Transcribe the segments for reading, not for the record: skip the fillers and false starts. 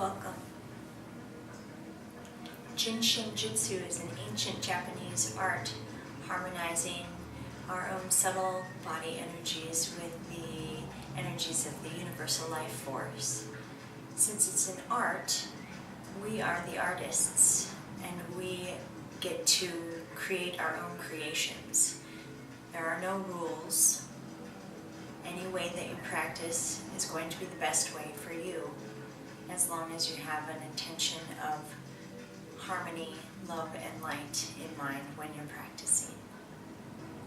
welcome. Shinjutsu is an ancient Japanese art harmonizing our own subtle body energies with the energies of the universal life force. Since it's an art, we are the artists and we get to create our own creations. There are no rules. Any way that you practice is going to be the best way for you, as long as you have an intention of harmony, love, and light in mind when you're practicing,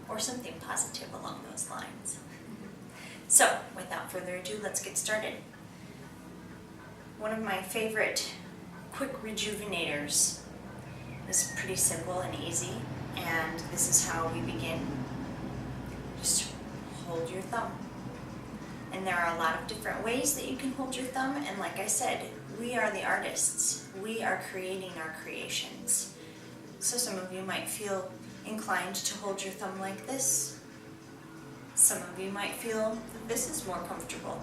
or something positive along those lines. So, without further ado, let's get started. One of my favorite quick rejuvenators is pretty simple and easy, and this is how we begin. Just hold your thumb. And there are a lot of different ways that you can hold your thumb, and like I said, we are the artists. We are creating our creations. So some of you might feel inclined to hold your thumb like this. Some of you might feel that this is more comfortable.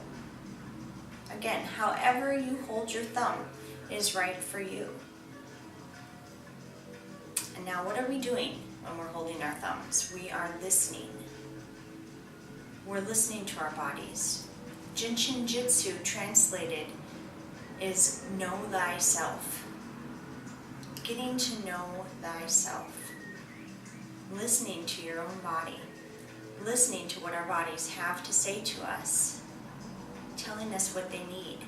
Again, however you hold your thumb is right for you. And now what are we doing when we're holding our thumbs? We are listening. We're listening to our bodies. Shinjutsu translated is know thyself. Getting to know thyself. Listening to your own body. Listening to what our bodies have to say to us. Telling us what they need.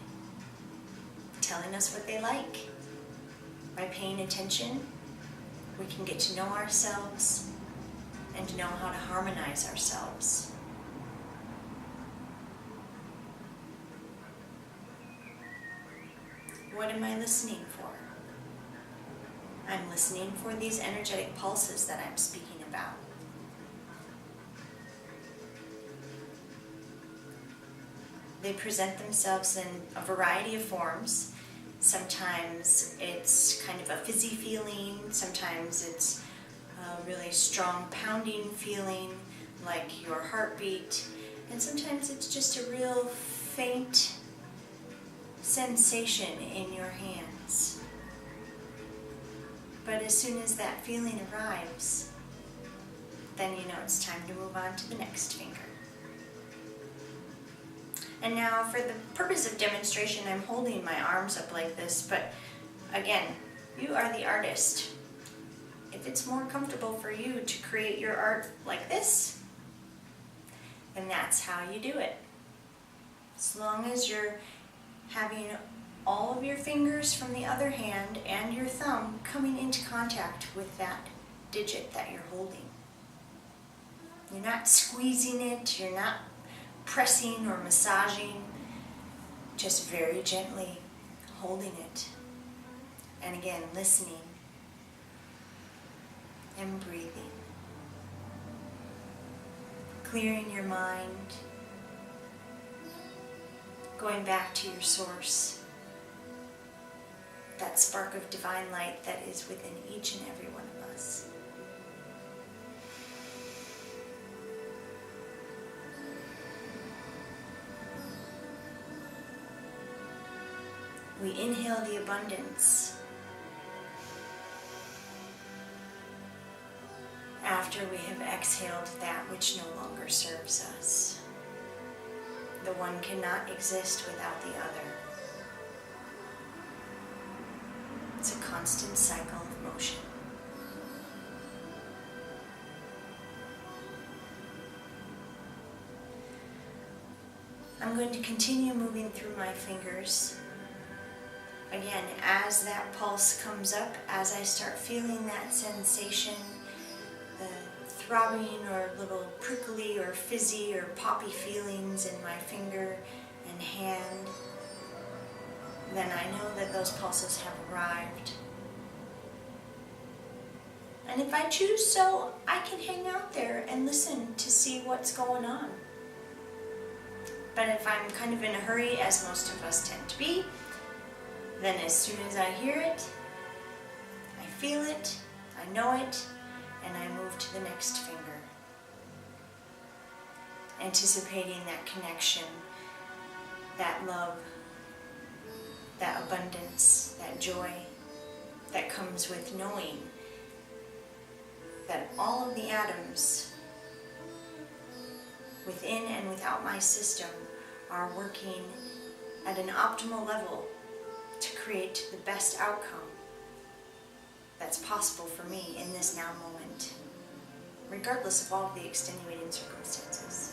Telling us what they like. By paying attention, we can get to know ourselves and know how to harmonize ourselves. What am I listening for? I'm listening for these energetic pulses that I'm speaking about. They present themselves in a variety of forms. Sometimes it's kind of a fizzy feeling, sometimes it's a really strong pounding feeling, like your heartbeat, and sometimes it's just a real faint sensation in your hands. But as soon as that feeling arrives, then you know it's time to move on to the next finger. And now for the purpose of demonstration, I'm holding my arms up like this, but again, you are the artist. If it's more comfortable for you to create your art like this, then that's how you do it. As long as you're having all of your fingers from the other hand and your thumb coming into contact with that digit that you're holding. You're not squeezing it, you're not pressing or massaging, just very gently holding it. And again, listening and breathing. Clearing your mind. Going back to your source, that spark of divine light that is within each and every one of us. We inhale the abundance after we have exhaled that which no longer serves us. The one cannot exist without the other. It's a constant cycle of motion. I'm going to continue moving through my fingers. Again, as that pulse comes up, as I start feeling that sensation, the throbbing or little prickly or fizzy or poppy feelings in my finger and hand, then I know that those pulses have arrived. And if I choose so, I can hang out there and listen to see what's going on. But if I'm kind of in a hurry, as most of us tend to be, then as soon as I hear it, I feel it, I know it, and I move to the next finger. Anticipating that connection, that love, that abundance, that joy that comes with knowing that all of the atoms within and without my system are working at an optimal level to create the best outcome that's possible for me in this now moment, regardless of all of the extenuating circumstances.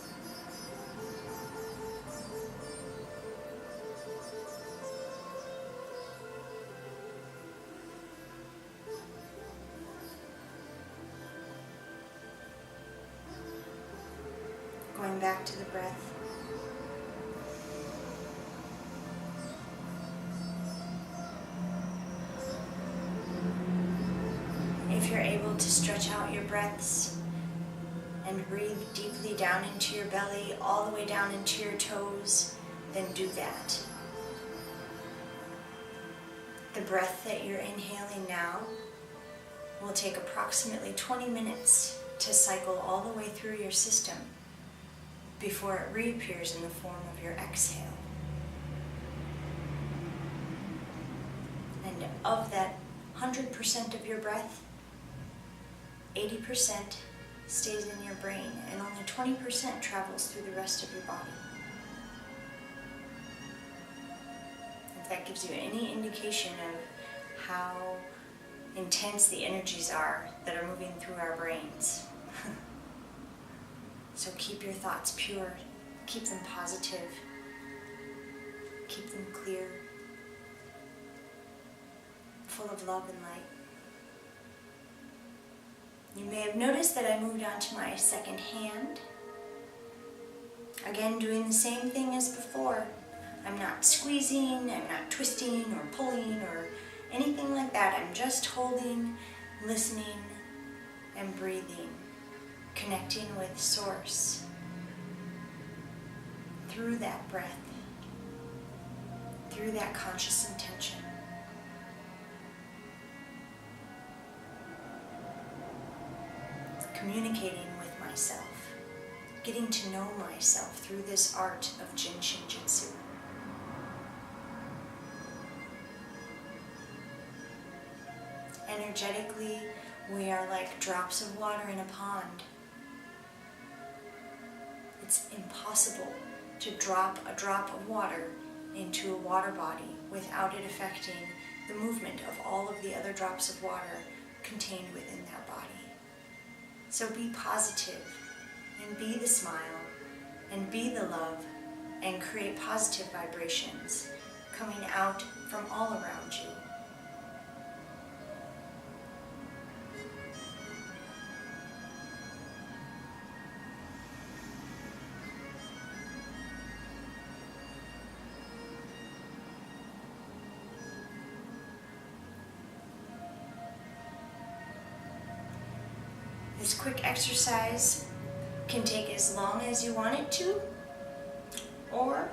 Going back to the breath. If you're able to stretch out your breaths and breathe deeply down into your belly, all the way down into your toes, then do that. The breath that you're inhaling now will take approximately 20 minutes to cycle all the way through your system before it reappears in the form of your exhale. And of that 100% of your breath, 80% stays in your brain and only 20% travels through the rest of your body. If that gives you any indication of how intense the energies are that are moving through our brains. So keep your thoughts pure, keep them positive, keep them clear, full of love and light. You may have noticed that I moved on to my second hand. Again, doing the same thing as before. I'm not squeezing, I'm not twisting or pulling or anything like that. I'm just holding, listening, and breathing, connecting with Source through that breath, through that conscious intention. Communicating with myself, getting to know myself through this art of Jin Shinjutsu. Energetically, we are like drops of water in a pond. It's impossible to drop a drop of water into a water body without it affecting the movement of all of the other drops of water contained within that body. So be positive, and be the smile, and be the love, and create positive vibrations coming out from all around you. This quick exercise can take as long as you want it to, or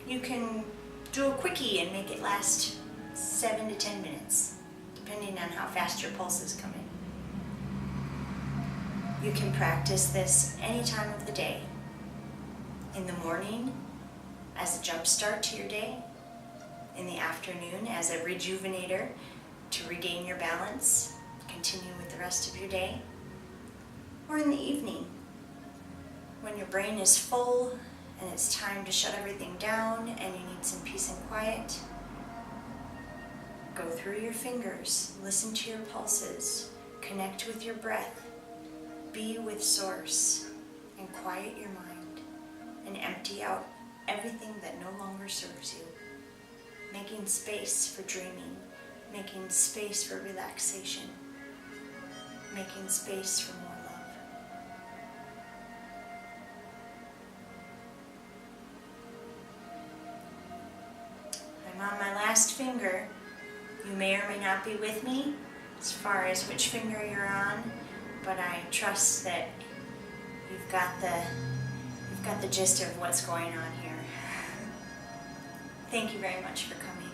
you can do a quickie and make it last 7 to 10 minutes, depending on how fast your pulse is coming. You can practice this any time of the day. In the morning, as a jump start to your day. In the afternoon, as a rejuvenator to regain your balance, continue with the rest of your day. Or in the evening, when your brain is full and it's time to shut everything down and you need some peace and quiet. Go through your fingers, listen to your pulses, connect with your breath, be with Source, and quiet your mind, and empty out everything that no longer serves you, making space for dreaming, making space for relaxation, making space for more love. I'm on my last finger. You may or may not be with me as far as which finger you're on, but I trust that you've got the gist of what's going on here. Thank you very much for coming.